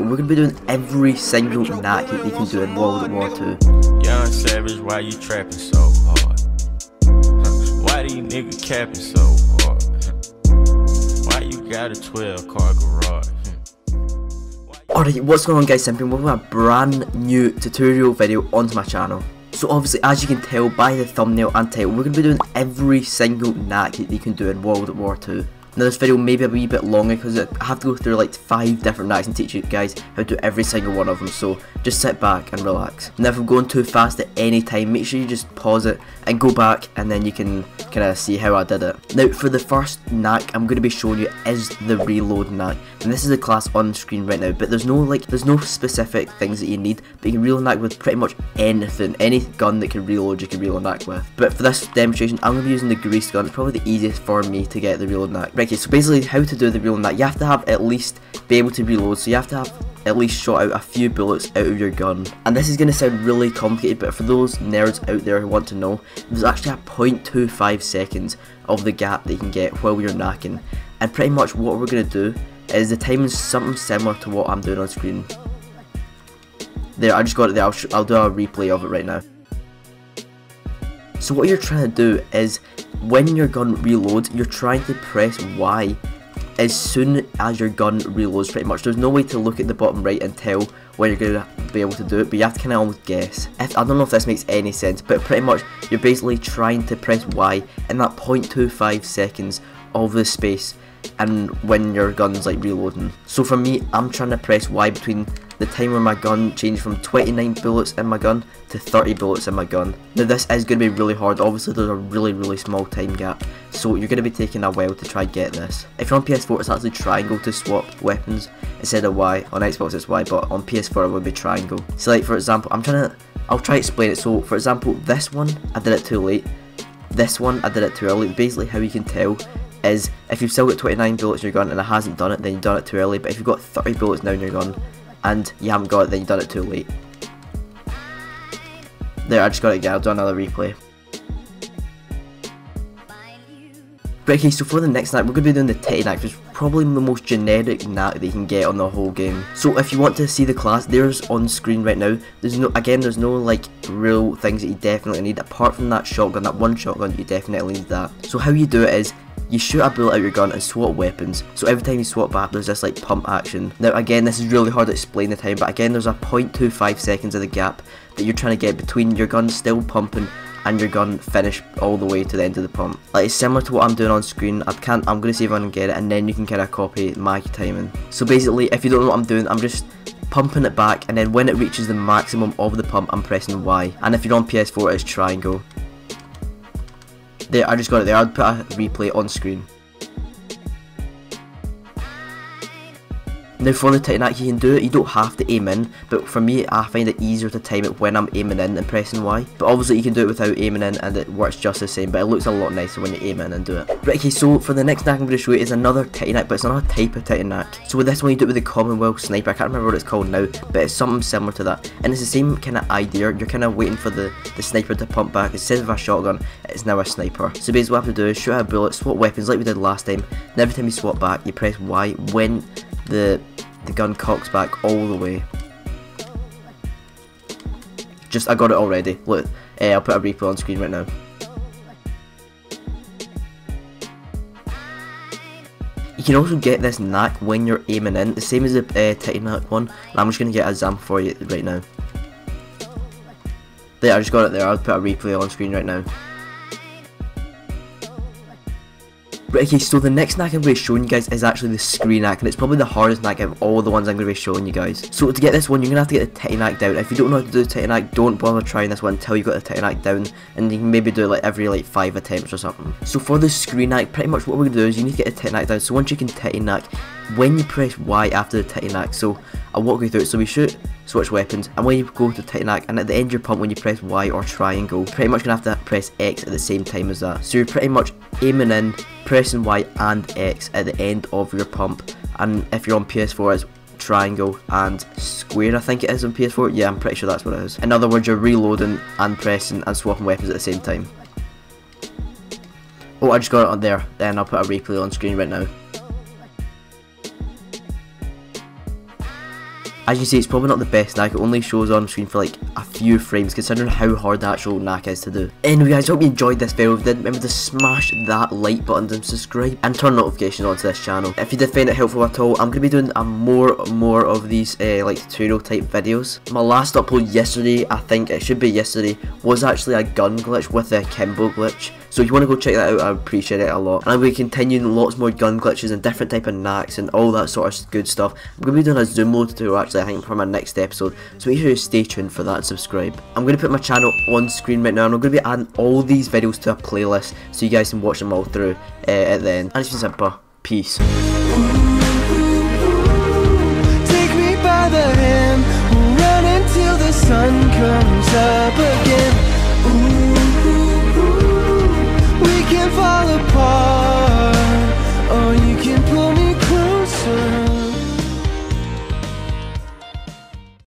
we're going to be doing every single NAC that you can do in World War 2. Young Savage, why you trapping so hard? Why do you niggas capping so hard? Why you got a 12-car garage? Alright, what's going on guys, Simping? Welcome to a brand new tutorial video onto my channel. So obviously, as you can tell by the thumbnail and title, we're going to be doing every single NAC that you can do in World War 2. Now this video may be a wee bit longer because I have to go through like 5 different NACs and teach you guys how to do every single one of them, so just sit back and relax. Now if I'm going too fast at any time, make sure you just pause it and go back, and then you can kind of see how I did it. Now for the first NAC I'm going to be showing you is the reload NAC, and this is the class on screen right now, but there's no specific things that you need, but you can reload NAC with pretty much anything. Any gun that can reload you can reload NAC with. But for this demonstration I'm going to be using the grease gun. It's probably the easiest for me to get the reload NAC. Right, okay, so basically how to do the reload NAC, you have to have at least be able to reload, so you have to have at least shot out a few bullets out of your gun. And this is going to sound really complicated, but for those nerds out there who want to know, there's actually a 0.25 seconds of the gap that you can get while you're NACing. And pretty much what we're going to do is the timing is something similar to what I'm doing on screen. There, I just got it there. I'll do a replay of it right now. So what you're trying to do is, when your gun reloads, you're trying to press Y as soon as your gun reloads pretty much. There's no way to look at the bottom right and tell when you're going to be able to do it, but you have to kind of almost guess. I don't know if this makes any sense, but pretty much you're basically trying to press Y in that 0.25 seconds of the space and when your gun's like reloading. So for me, I'm trying to press Y between the time where my gun changed from 29 bullets in my gun to 30 bullets in my gun. Now this is going to be really hard. Obviously there's a really small time gap, so you're going to be taking a while to try and get this. If you're on PS4 it's actually triangle to swap weapons instead of Y. On Xbox it's Y, but on PS4 it would be triangle. So like for example, I'll try to explain it. So for example, this one I did it too late, this one I did it too early. Basically how you can tell is if you've still got 29 bullets in your gun and it hasn't done it, then you've done it too early. But if you've got 30 bullets now in your gun and you haven't got it, then you've done it too late. There, I just got it again. I'll do another replay. Right, okay, so for the next NAC, we're going to be doing the titty NAC, which is probably the most generic NAC that you can get on the whole game. So if you want to see the class, there's on screen right now. There's no like real things that you definitely need, apart from that shotgun, that one shotgun, you definitely need that. So how you do it is, you shoot a bullet out your gun and swap weapons. So every time you swap back, there's this like pump action. Now again, this is really hard to explain the time, but again there's a 0.25 seconds of the gap that you're trying to get between your gun still pumping and your gun finish all the way to the end of the pump. Like, it's similar to what I'm doing on screen. I'm going to see if I can get it, and then you can kind of copy my timing. So basically, if you don't know what I'm doing, I'm just pumping it back, and then when it reaches the maximum of the pump, I'm pressing Y. And if you're on PS4, it's triangle. There, I just got it there. I'll put a replay on screen. Now for the titty NAC, you can do it, you don't have to aim in, but for me I find it easier to time it when I'm aiming in and pressing Y. But obviously you can do it without aiming in and it works just the same, but it looks a lot nicer when you aim in and do it. Right, okay, so for the next NAC I'm going to show you is another titty NAC, but it's another type of titty NAC. So with this one you do it with the Commonwealth Sniper. I can't remember what it's called now, but it's something similar to that. And it's the same kind of idea. You're kind of waiting for the sniper to pump back. Instead of a shotgun, it's now a sniper. So basically what I have to do is shoot out a bullet, swap weapons like we did last time, and every time you swap back you press Y when the gun cocks back all the way. I got it already. Look, I'll put a replay on screen right now. You can also get this NAC when you're aiming in, the same as the titty NAC one, and I'm just going to get an example for you right now. There, I just got it there. I'll put a replay on screen right now. Right, okay, so the next NAC I'm going to be showing you guys is actually the skree NAC, and it's probably the hardest NAC of all the ones I'm going to be showing you guys. So to get this one, you're going to have to get the titty NAC down. If you don't know how to do the titty NAC, don't bother trying this one until you got the titty NAC down, and you can maybe do it like every 5 attempts or something. So for the skree NAC, pretty much what we're going to do is you need to get the titty NAC down. So once you can titty NAC, when you press Y after the titty NAC, so I'll walk you through it. So we shoot, switch weapons, and when you go to titty NAC, and at the end of your pump when you press Y or triangle, pretty much going to have to press X at the same time as that. So you're pretty much aiming in, pressing Y and X at the end of your pump. And if you're on PS4 it's triangle and square, I think it is on PS4. Yeah, I'm pretty sure that's what it is. In other words, you're reloading and pressing and swapping weapons at the same time. Oh, I just got it on there. Then I'll put a replay on screen right now. As you can see, it's probably not the best NAC. It only shows on screen for like a few frames, considering how hard the actual NAC is to do. Anyway guys, hope you enjoyed this video. If you did, remember to smash that like button and subscribe and turn notifications on to this channel. If you did find it helpful at all, I'm going to be doing more of these like tutorial type videos. My last upload yesterday, I think it should be yesterday, was actually a gun glitch with a Kimbo glitch. So if you want to go check that out, I appreciate it a lot. And I'm going to continue lots more gun glitches and different type of NACs and all that sort of good stuff. I'm going to be doing a zoom mode tutorial actually, I think, for my next episode. So make sure you stay tuned for that and subscribe. I'm going to put my channel on screen right now, and I'm going to be adding all these videos to a playlist so you guys can watch them all through at the end. And it's been SUBSCIBE. Peace. Take me by the hand, run until the sun